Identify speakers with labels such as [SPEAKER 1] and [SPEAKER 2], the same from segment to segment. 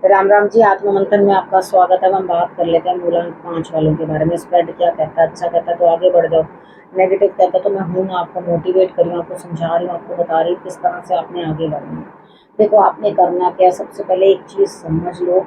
[SPEAKER 1] राम राम जी। आत्म मंथन में आपका स्वागत है। हम बात कर लेते हैं मूलांक 5 वालों के बारे में। स्प्रेड क्या कहता है? अच्छा कहता है तो आगे बढ़ जाओ, नेगेटिव कहता है तो मैं हूँ ना, आपको मोटिवेट कर रही हूँ, आपको समझा रही हूँ, आपको बता रही हूँ किस तरह से आपने आगे बढ़ना है। देखो, आपने करना क्या है, सबसे पहले एक चीज़ समझ लो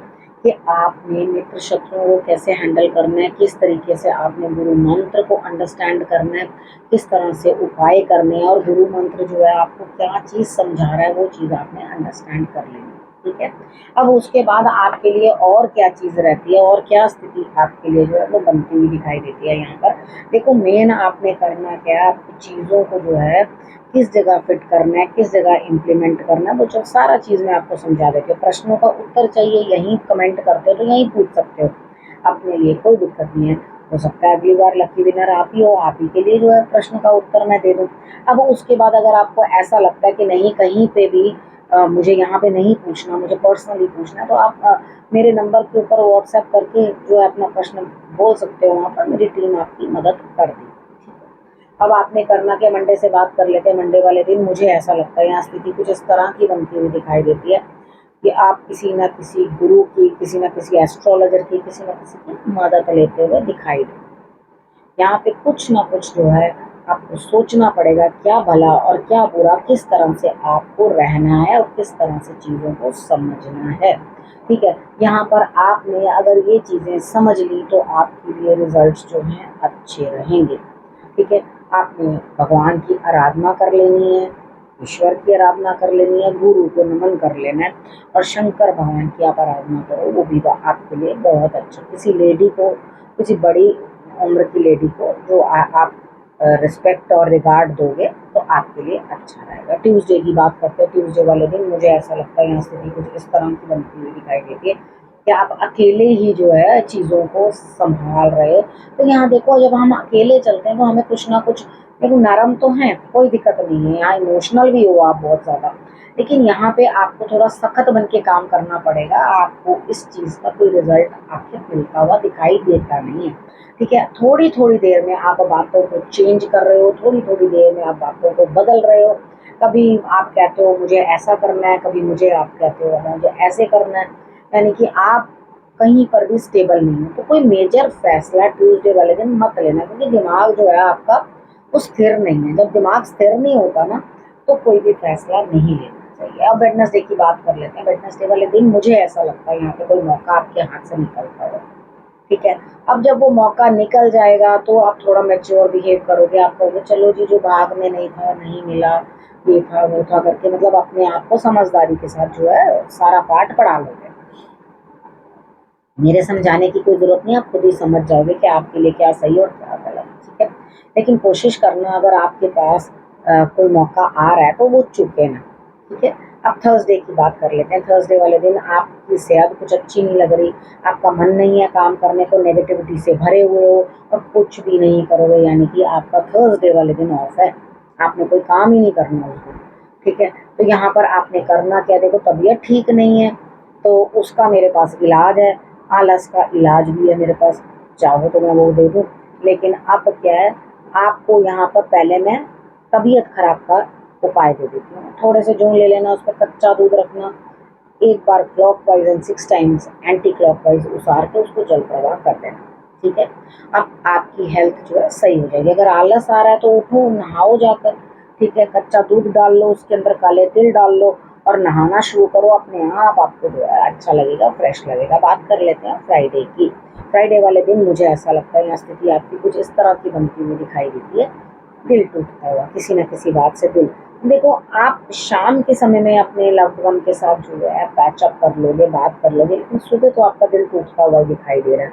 [SPEAKER 1] कि आपने मित्र शत्रुओं को कैसे हैंडल करना है, किस तरीके से आपने गुरु मंत्र को अंडरस्टैंड करना है, किस तरह से उपाय करने हैं, और गुरु मंत्र जो है आपको क्या चीज़ समझा रहा है वो चीज़ आपने अंडरस्टैंड कर लेनी है। ठीक है। अब उसके बाद आपके लिए और क्या चीज़ रहती है और क्या स्थिति आपके लिए जो है वो बनती हुई दिखाई देती है यहाँ पर। देखो, मेन आपने करना क्या है, आपको चीज़ों को जो है किस जगह फिट करना है, किस जगह इम्प्लीमेंट करना है, वो जो सारा चीज़ मैं आपको समझा देती हूँ। प्रश्नों का उत्तर चाहिए, यहीं कमेंट करते हो तो यहीं पूछ सकते हो, अपने लिए कोई दिक्कत नहीं है। हो सकता है अगली बार लकी विनर आप ही हो, आप ही के लिए जो है प्रश्न का उत्तर मैं दे दूँ। अब उसके बाद अगर आपको ऐसा लगता है कि नहीं, कहीं पे भी मुझे यहाँ पे नहीं पूछना, मुझे पर्सनली पूछना है, तो आप मेरे नंबर के ऊपर व्हाट्सएप करके जो है अपना प्रश्न बोल सकते हो। वहाँ पर मेरी टीम आपकी मदद कर दी। अब आपने करना क्या, मंडे से बात कर लेते हैं। मंडे वाले दिन मुझे ऐसा लगता है यहाँ स्थिति कुछ इस तरह की बनती हुई दिखाई देती है कि आप किसी न किसी गुरु की, किसी न किसी एस्ट्रोलॉजर की, किसी न किसी की मदद लेते हुए दिखाई दे। यहाँ पे कुछ ना कुछ जो है आपको सोचना पड़ेगा, क्या भला और क्या बुरा, किस तरह से आपको रहना है और किस तरह से चीज़ों को समझना है। ठीक है। यहाँ पर आपने अगर ये चीज़ें समझ ली तो आपके लिए रिजल्ट्स जो हैं अच्छे रहेंगे। ठीक है। आपने भगवान की आराधना कर लेनी है, ईश्वर की आराधना कर लेनी है, गुरु को नमन कर लेना है, और शंकर भगवान की आप आराधना करो, वो भी आपके लिए बहुत अच्छा। किसी लेडी को, किसी बड़ी उम्र की लेडी को जो आप रिस्पेक्ट और रिगार्ड दोगे तो आपके लिए अच्छा रहेगा। ट्यूसडे की बात करते हैं। ट्यूसडे वाले दिन मुझे ऐसा लगता है यहाँ स्थिति कुछ इस तरह की बनती हुई दिखाई देती है कि आप अकेले ही जो है चीज़ों को संभाल रहे हो। तो यहाँ देखो, जब हम अकेले चलते हैं तो हमें कुछ ना कुछ, देखो नरम तो है, कोई दिक्कत नहीं है, यहाँ इमोशनल भी हो आप बहुत ज़्यादा, लेकिन यहाँ पे आपको थोड़ा सख्त बन के काम करना पड़ेगा। आपको इस चीज़ का कोई रिजल्ट आपके मिलता हुआ दिखाई देता नहीं है। ठीक है। थोड़ी थोड़ी देर में आप बातों को चेंज कर रहे हो, थोड़ी थोड़ी देर में आप बातों को बदल रहे हो। कभी आप कहते हो मुझे ऐसा करना है, कभी मुझे आप कहते हो मुझे ऐसे करना है, यानी कि आप कहीं पर भी स्टेबल नहीं हो। तो कोई मेजर फैसला ट्यूसडे वाले दिन मत लेना, क्योंकि दिमाग जो है आपका वो स्थिर नहीं है। जब दिमाग स्थिर नहीं होता ना, तो कोई भी फैसला नहीं लेना चाहिए। अब वेडनेसडे की बात कर लेते हैं। वेडनेसडे वाले दिन मुझे ऐसा लगता है यहाँ पे कोई मौका आपके हाथ से निकलता है। ठीक है। अब जब वो मौका निकल जाएगा तो आप थोड़ा मैच्योर बिहेव करोगे। आप कहोगे चलो जी, जो भाग में नहीं था, नहीं मिला, ये था वो था करके, मतलब अपने आप को समझदारी के साथ जो है सारा पाठ पढ़ा लोगे। मेरे समझाने की कोई ज़रूरत नहीं, आप खुद ही समझ जाओगे कि आपके लिए क्या सही और क्या गलत। ठीक है। लेकिन कोशिश करना, अगर आपके पास कोई मौका आ रहा है तो वो चूके ना। ठीक है। अब थर्सडे की बात कर लेते हैं। थर्सडे वाले दिन आपकी सेहत कुछ अच्छी नहीं लग रही, आपका मन नहीं है काम करने को, नेगेटिविटी से भरे हुए हो और कुछ भी नहीं करोगे, यानी कि आपका थर्सडे वाले दिन ऑफ है, आपने कोई काम ही नहीं करना उस दिन। ठीक है। तो यहाँ पर आपने करना क्या, देखो तबीयत ठीक नहीं है तो उसका मेरे पास इलाज है, आलस का इलाज भी है मेरे पास, चाहो तो मैं वो दे दूँ। लेकिन अब क्या है, आपको यहाँ पर पहले मैं तबीयत खराब का उपाय दे देती हूँ। थोड़े से जून ले लेना, उस पर कच्चा दूध रखना, एक बार clockwise and 6 times anti clockwise उसार के उसको जल प्रवाह कर देना। ठीक है। अब आपकी हेल्थ जो है सही हो जाएगी। अगर आलस आ रहा है तो उठो, नहाओ जाकर। ठीक है। कच्चा दूध डाल लो, उसके अंदर काले तिल डाल लो और नहाना शुरू करो। अपने आप आपको जो है अच्छा लगेगा, फ्रेश लगेगा। बात कर लेते हैं फ्राइडे की। फ्राइडे वाले दिन मुझे ऐसा लगता है यहाँ स्थिति आपकी कुछ इस तरह की बनती हुई दिखाई देती है। दिल टूटता हुआ किसी न किसी बात से दिल, देखो आप शाम के समय में अपने लव्ड वन के साथ जो है पैचअप कर लोगे, बात कर लोगे, लेकिन सुबह तो आपका दिल टूटता हुआ दिखाई दे रहा है।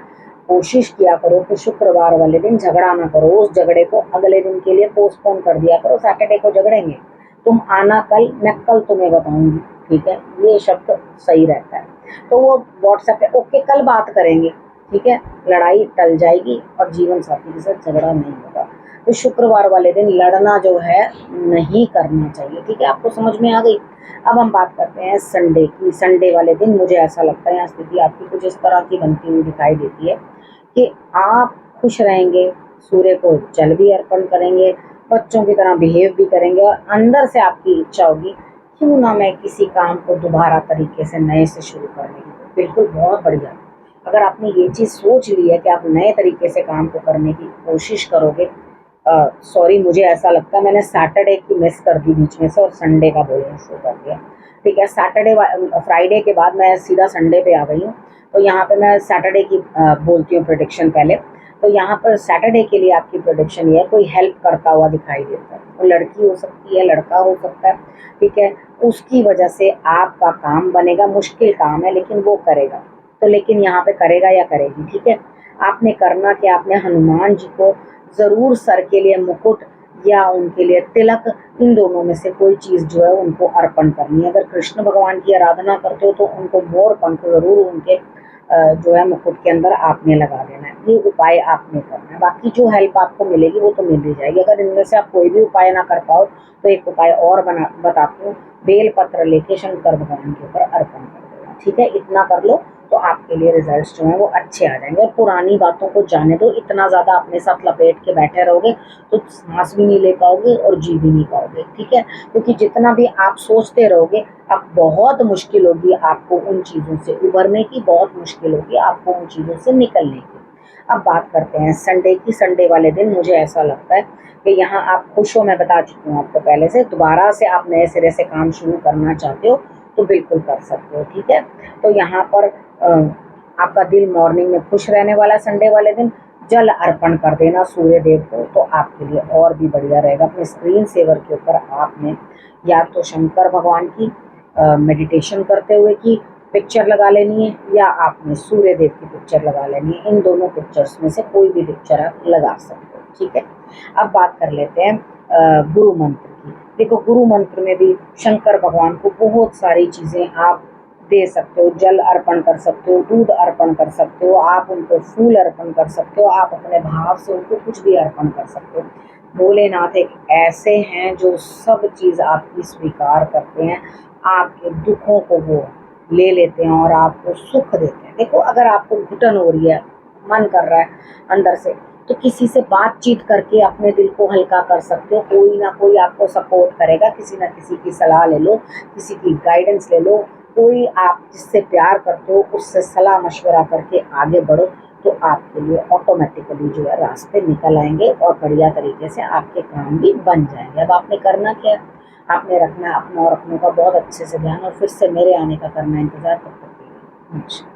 [SPEAKER 1] कोशिश किया करो कि शुक्रवार वाले दिन झगड़ा ना करो, उस झगड़े को अगले दिन के लिए पोस्टपोन कर दिया करो। सैटरडे को झगड़ेंगे, तुम आना कल, मैं कल तुम्हें बताऊंगी। ठीक है। ये शब्द सही रहता है। तो वो व्हाट्सएप पे ओके कल बात करेंगे। ठीक है। लड़ाई टल जाएगी और जीवन साथी के साथ झगड़ा नहीं होगा। तो शुक्रवार वाले दिन लड़ना जो है नहीं करना चाहिए। ठीक है। आपको समझ में आ गई। अब हम बात करते हैं संडे की। संडे वाले दिन मुझे ऐसा लगता है यहाँ स्थिति आपकी कुछ इस तरह की बनती हुई दिखाई देती है कि आप खुश रहेंगे, सूर्य को जल भी अर्पण करेंगे, बच्चों की तरह बिहेव भी करेंगे, और अंदर से आपकी इच्छा होगी क्यों ना मैं किसी काम को दोबारा तरीके से नए से शुरू करने की बिल्कुल, बहुत बढ़िया। अगर आपने ये चीज़ सोच ली है कि आप नए तरीके से काम को करने की कोशिश करोगे, सॉरी मुझे ऐसा लगता है मैंने सैटरडे की मिस कर दी बीच में से और संडे का बोलना शुरू कर दिया। ठीक है, फ्राइडे के बाद मैं सीधा संडे पे आ गई हूँ। तो यहाँ पे मैं सैटरडे की बोलती हूँ प्रेडिक्शन पहले। तो यहाँ पर सैटरडे के लिए आपकी प्रेडिक्शन ये है, कोई हेल्प करता हुआ दिखाई देता है। वो लड़की हो सकती है, लड़का हो सकता है, ठीक है? उसकी वजह से आपका काम बनेगा, मुश्किल काम है लेकिन वो करेगा। तो लेकिन यहाँ पे करेगा या करेगी, ठीक है? आपने करना क्या, आपने हनुमान जी को ज़रूर सर के लिए मुकुट या उनके लिए तिलक, इन दोनों में से कोई चीज़ जो है उनको अर्पण करनी है। अगर कृष्ण भगवान की आराधना करते हो तो उनको मोर पंख ज़रूर उनके जो है मुकुट के अंदर आपने लगा देना है। ये उपाय आपने करना है। बाकी जो हेल्प आपको मिलेगी वो तो मिल ही जाएगी। अगर इनमें से आप कोई भी उपाय ना कर पाओ तो एक उपाय और बताती हूँ, बेल पत्र लेके शंकर भगवान के ऊपर अर्पण कर देना, ठीक है? इतना कर लो तो आपके लिए रिजल्ट्स जो हैं वो अच्छे आ जाएंगे। और पुरानी बातों को जाने दो, इतना ज़्यादा अपने साथ लपेट के बैठे रहोगे तो सांस भी नहीं ले पाओगे और जी भी नहीं पाओगे, ठीक है? क्योंकि जितना भी आप सोचते रहोगे, अब बहुत मुश्किल होगी आपको उन चीज़ों से उभरने की, बहुत मुश्किल होगी आपको उन चीज़ों से निकलने की। अब बात करते हैं संडे की। संडे वाले दिन मुझे ऐसा लगता है कि यहाँ आप खुश हो, मैं बता चुकी हूँ आपको पहले से। दोबारा से आप नए सिरे से काम शुरू करना चाहते हो तो बिल्कुल कर सकते हो, ठीक है? तो यहाँ पर आपका दिल मॉर्निंग में खुश रहने वाला। संडे वाले दिन जल अर्पण कर देना सूर्य देव को, तो आपके लिए और भी बढ़िया रहेगा। अपने स्क्रीन सेवर के ऊपर आपने या तो शंकर भगवान की मेडिटेशन करते हुए की पिक्चर लगा लेनी है या आपने सूर्य देव की पिक्चर लगा लेनी है। इन दोनों पिक्चर्स में से कोई भी पिक्चर आप लगा सकते हो, ठीक है? अब बात कर लेते हैं गुरु मंत्र की। देखो, गुरु मंत्र में भी शंकर भगवान को बहुत सारी चीज़ें आप दे सकते हो। जल अर्पण कर सकते हो, दूध अर्पण कर सकते हो, आप उनको फूल अर्पण कर सकते हो, आप अपने भाव से उनको कुछ भी अर्पण कर सकते हो। भोलेनाथ एक ऐसे हैं जो सब चीज़ आपकी स्वीकार करते हैं, आपके दुखों को वो ले लेते हैं और आपको सुख देते हैं। देखो, अगर आपको घुटन हो रही है, मन कर रहा है अंदर से, तो किसी से बातचीत करके अपने दिल को हल्का कर सकते हो। कोई ना कोई आपको सपोर्ट करेगा, किसी ना किसी की सलाह ले लो, किसी की गाइडेंस ले लो। कोई आप जिससे प्यार करते हो उससे सलाह मशवरा करके आगे बढ़ो, तो आपके लिए ऑटोमेटिकली जो है रास्ते निकल आएंगे और बढ़िया तरीके से आपके काम भी बन जाएंगे। अब आपने करना क्या है, आपने रखना है अपना और अपनों का बहुत अच्छे से ध्यान, और फिर से मेरे आने का करना इंतज़ार। तब तक के लिए नमस्कार।